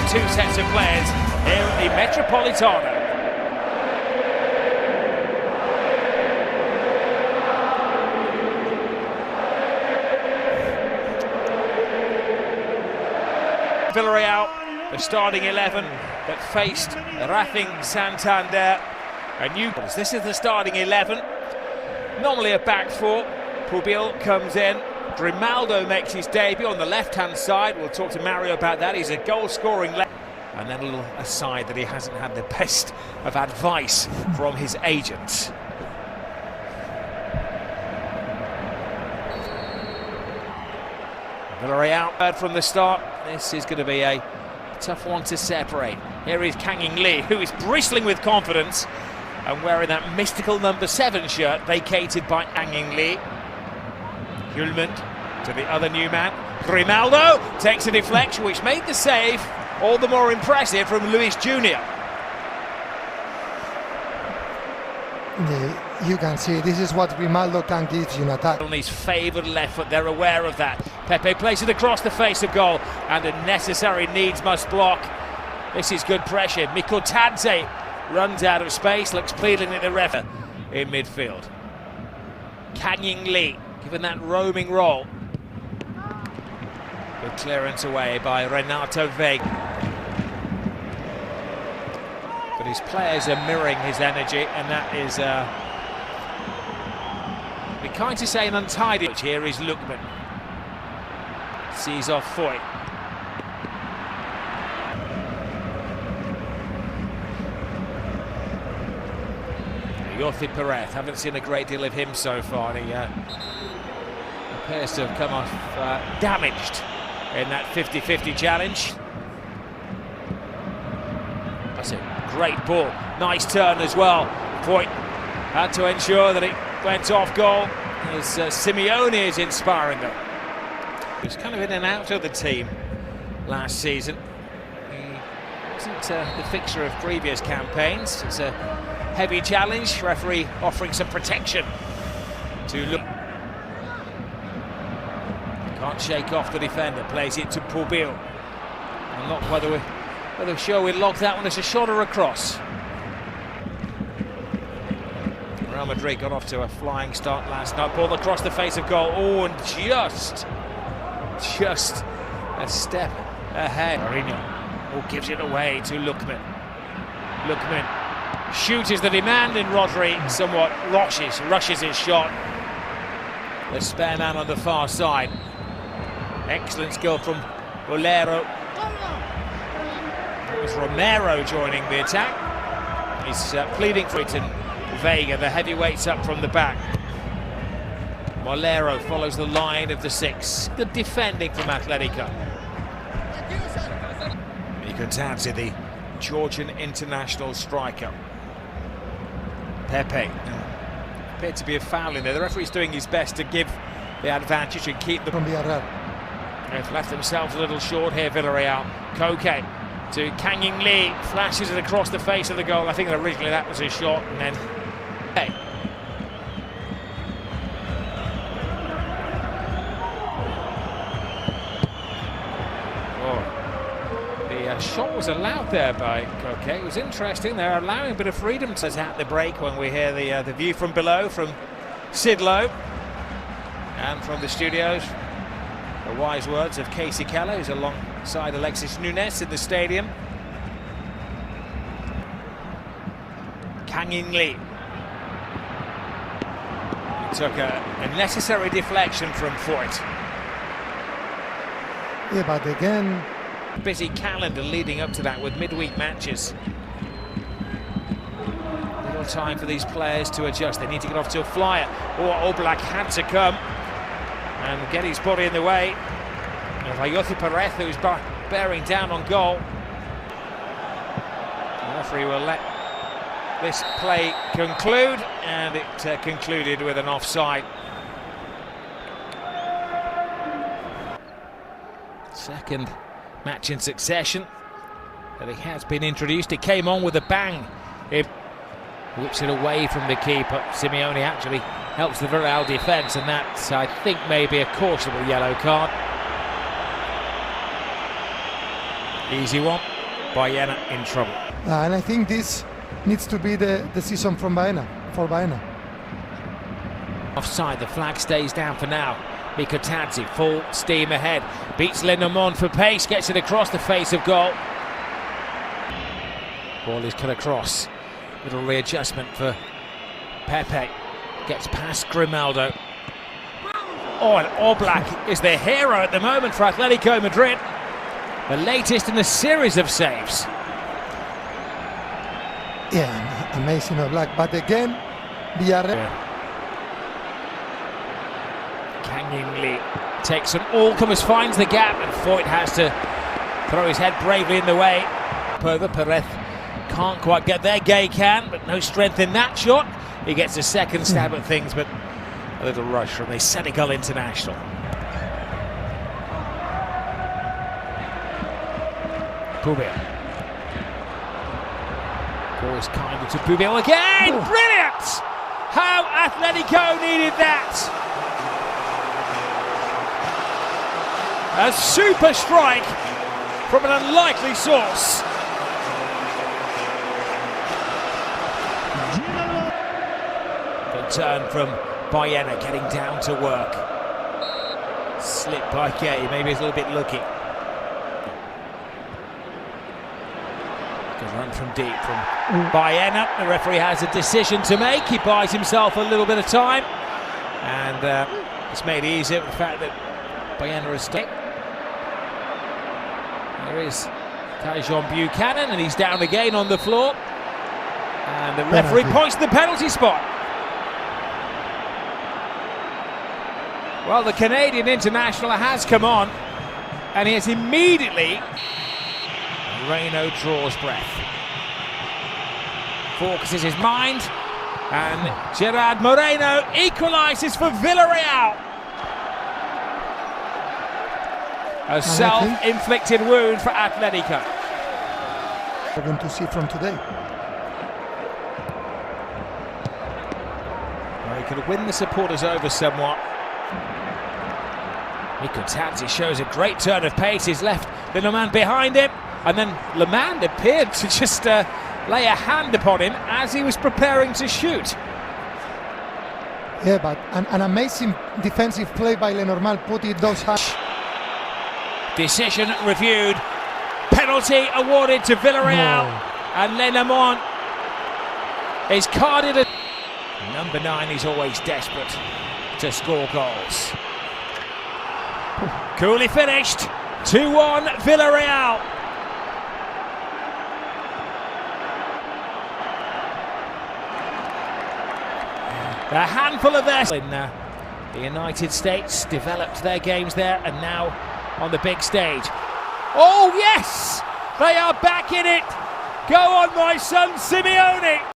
two sets of players here at the Metropolitano. Villarreal, the starting 11 that faced Racing Santander. This is the starting 11. Normally a back four. Pubil comes in. Grimaldo makes his debut on the left-hand side. We'll talk to Mario about that. He's a goal-scoring left. And then a little aside that he hasn't had the best of advice from his agents. Villarreal heard from the start. This is going to be a tough one to separate. Here is Kang In-lee, who is bristling with confidence and wearing that mystical number 7 shirt vacated by Kang In-lee. Hulmand to the other new man. Grimaldo takes a deflection which made the save all the more impressive from Luis Jr. You can see this is what Grimaldo can give you in attack. On his favoured left foot, they're aware of that. Pepe plays it across the face of goal, and a necessary needs must block. This is good pressure. Mikotadze runs out of space, looks pleading at the ref in midfield. Kang In-lee given that roaming role. Good clearance away by Renato Vega. But his players are mirroring his energy, and that is be kind to say an untidy. Here is Lukman. Sees off Foyt. Yothi Perez, haven't seen a great deal of him so far. He appears to have come off damaged in that 50-50 challenge. That's a great ball, nice turn as well. Foyt had to ensure that it went off goal, as Simeone is inspiring them. He was kind of in and out of the team last season. He wasn't the fixture of previous campaigns. It's a heavy challenge, referee offering some protection to look. Can't shake off the defender, plays it to Pubil. I'm not whether sure we logged that one as a shot or a cross. Real Madrid got off to a flying start last night. Ball across the face of goal. Oh, and just a step ahead. Mourinho gives it away to Lukman. Lukman shoots the demand, and Rodri somewhat rushes his shot. The spare man on the far side. Excellent skill from Bolero. It was Romero joining the attack. He's pleading for it, and Vega, the heavyweights, up from the back. Bolero follows the line of the 6. Good defending from Athletico. Mikotadze, the Georgian international striker. Pepe. Appeared to be a foul in there. The referee's doing his best to give the advantage and keep them. From Villarreal. They've left themselves a little short here, Villarreal. Koke to Kang In-lee, flashes it across the face of the goal. I think originally that was his shot, and then hey. The shot was allowed there by Koke. It was interesting. They're allowing a bit of freedom to at the break when we hear the view from below from Sidlow, and from the studios the wise words of Casey Keller, who's alongside Alexis Nunes in the stadium. Kang In-lee. He took a necessary deflection from Foyt. Yeah, but again, busy calendar leading up to that with midweek matches. Little time for these players to adjust. They need to get off to a flyer. Oh, Oblak had to come and get his body in the way of Yothi Perez, who's bearing down on goal. The referee will let this play conclude, and it concluded with an offside. Second match in succession that he has been introduced. It came on with a bang. It whips it away from the keeper. Simeone actually helps the Villarreal defence, and that's, I think, maybe a cautionable yellow card. Easy one. Baena in trouble. And I think this needs to be the season for Baena. Offside, the flag stays down for now. Mikotadze, full steam ahead, beats Lenormand for pace, gets it across the face of goal. Ball is cut across, little readjustment for Pepe, gets past Grimaldo. Oh, and Oblak is the hero at the moment for Athletico Madrid, the latest in a series of saves. Yeah, amazing Oblak, but again, Villarreal. Kangin Lee takes an all-comers, finds the gap, and Foyt has to throw his head bravely in the way. Perez can't quite get there. Gay can, but no strength in that shot. He gets a second stab at things, but a little rush from the Senegal international. Pubil. Goes kindly to Pubil again. Oh. Brilliant! How Atletico needed that. A super strike from an unlikely source. Good turn from Baena, getting down to work. Slip by Gay, maybe he's a little bit lucky. Good run from deep from Baena. The referee has a decision to make. He buys himself a little bit of time, and it's made easier with the fact that Baena is stuck. There is Tajon Buchanan, and he's down again on the floor. And the referee points to the penalty spot. Well, the Canadian international has come on, and he has immediately... Moreno draws breath. Focuses his mind, and Gerard Moreno equalises for Villarreal. A self-inflicted wound for Athletico. We're going to see from today. Well, he could win the supporters over somewhat. Mikotadze shows a great turn of pace. He's left Lenormand behind him, and then Lenormand appeared to just lay a hand upon him as he was preparing to shoot. Yeah, but an amazing defensive play by Lenormand, putting those hands. Decision reviewed. Penalty awarded to Villarreal. No. And Lenormand is carded. Number 9 is always desperate to score goals. Coolly finished. 2-1 Villarreal. A handful of their in the United States developed their games there, and now on the big stage. Oh yes, they are back in it. Go on, my son Simeone.